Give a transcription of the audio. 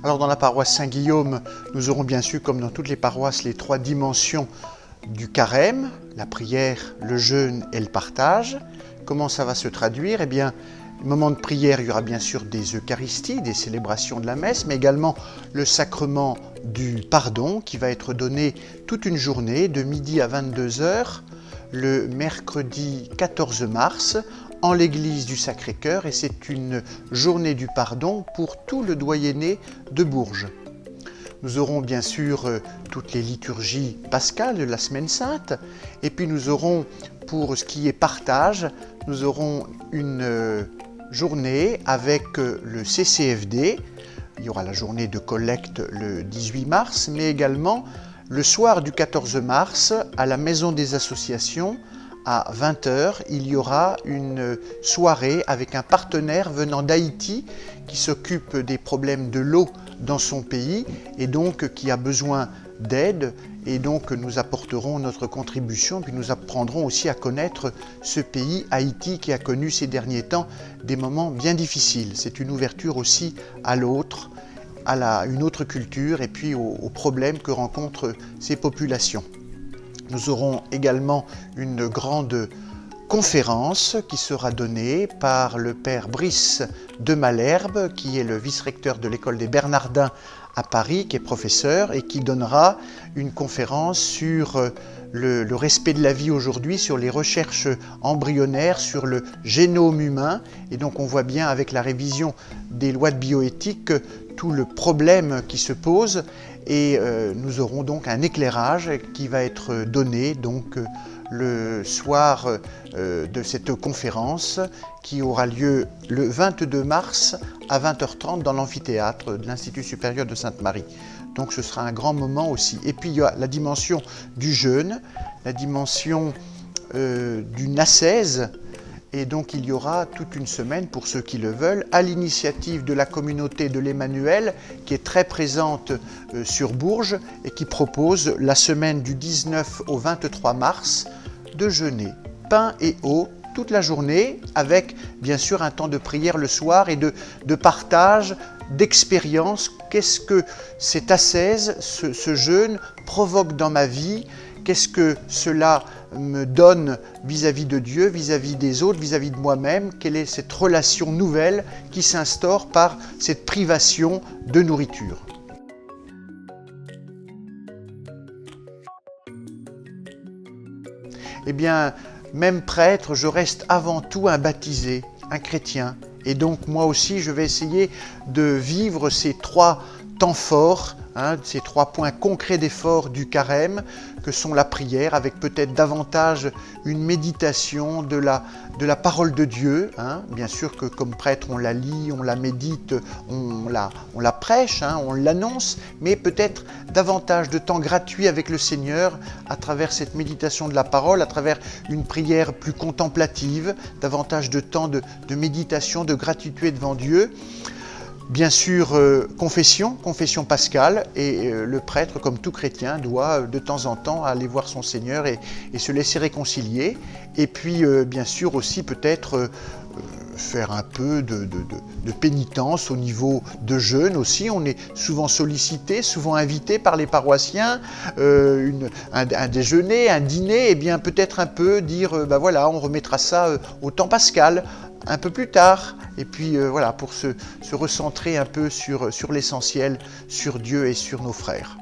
Alors dans la paroisse Saint-Guillaume, nous aurons bien sûr, comme dans toutes les paroisses, les 3 dimensions du carême, la prière, le jeûne et le partage. Comment ça va se traduire? Eh bien, au moment de prière, il y aura bien sûr des Eucharisties, des célébrations de la messe, mais également le sacrement du pardon qui va être donné toute une journée, de midi à 22h, le mercredi 14 mars, en l'église du Sacré-Cœur, et c'est une journée du pardon pour tout le doyenné de Bourges. Nous aurons bien sûr toutes les liturgies pascales de la Semaine Sainte, et puis nous aurons, pour ce qui est partage, nous aurons une journée avec le CCFD. Il y aura la journée de collecte le 18 mars, mais également le soir du 14 mars, à la Maison des Associations, à 20h, il y aura une soirée avec un partenaire venant d'Haïti qui s'occupe des problèmes de l'eau dans son pays et donc qui a besoin d'aide, et donc nous apporterons notre contribution, puis nous apprendrons aussi à connaître ce pays, Haïti, qui a connu ces derniers temps des moments bien difficiles. C'est une ouverture aussi à l'autre, à une autre culture et puis aux problèmes que rencontrent ces populations. Nous aurons également une grande conférence qui sera donnée par le père Brice de Malherbe, qui est le vice-recteur de l'école des Bernardins à Paris, qui est professeur et qui donnera une conférence sur le respect de la vie aujourd'hui, sur les recherches embryonnaires, sur le génome humain. Et donc on voit bien avec la révision des lois de bioéthique tout le problème qui se pose, et nous aurons donc un éclairage qui va être donné donc le soir de cette conférence qui aura lieu le 22 mars à 20h30 dans l'amphithéâtre de l'Institut supérieur de Sainte-Marie. Donc ce sera un grand moment aussi. Et puis il y a la dimension du jeûne, la dimension d'une ascèse. Et donc il y aura toute une semaine, pour ceux qui le veulent, à l'initiative de la communauté de l'Emmanuel, qui est très présente sur Bourges et qui propose la semaine du 19 au 23 mars de jeûner pain et eau toute la journée, avec bien sûr un temps de prière le soir et de partage, d'expérience. Qu'est-ce que cette ascèse, ce jeûne provoque dans ma vie? Qu'est-ce que cela me donne vis-à-vis de Dieu, vis-à-vis des autres, vis-à-vis de moi-même? Quelle est cette relation nouvelle qui s'instaure par cette privation de nourriture? Eh bien, même prêtre, je reste avant tout un baptisé, un chrétien. Et donc moi aussi, je vais essayer de vivre ces 3 temps forts, ces 3 points concrets d'effort du carême, que sont la prière, avec peut-être davantage une méditation de la parole de Dieu. Bien sûr que comme prêtre, on la lit, on la médite, on la prêche, on l'annonce, mais peut-être davantage de temps gratuit avec le Seigneur à travers cette méditation de la parole, à travers une prière plus contemplative, davantage de temps de méditation, de gratuité devant Dieu. Bien sûr, confession pascale, et le prêtre, comme tout chrétien, doit de temps en temps aller voir son Seigneur et se laisser réconcilier. Et puis, bien sûr aussi peut-être faire un peu de pénitence au niveau de jeûne aussi. On est souvent sollicité, souvent invité par les paroissiens, un déjeuner, un dîner, et bien peut-être un peu dire, voilà, on remettra ça au temps pascal, un peu plus tard, et puis voilà, pour se recentrer un peu sur l'essentiel, sur Dieu et sur nos frères.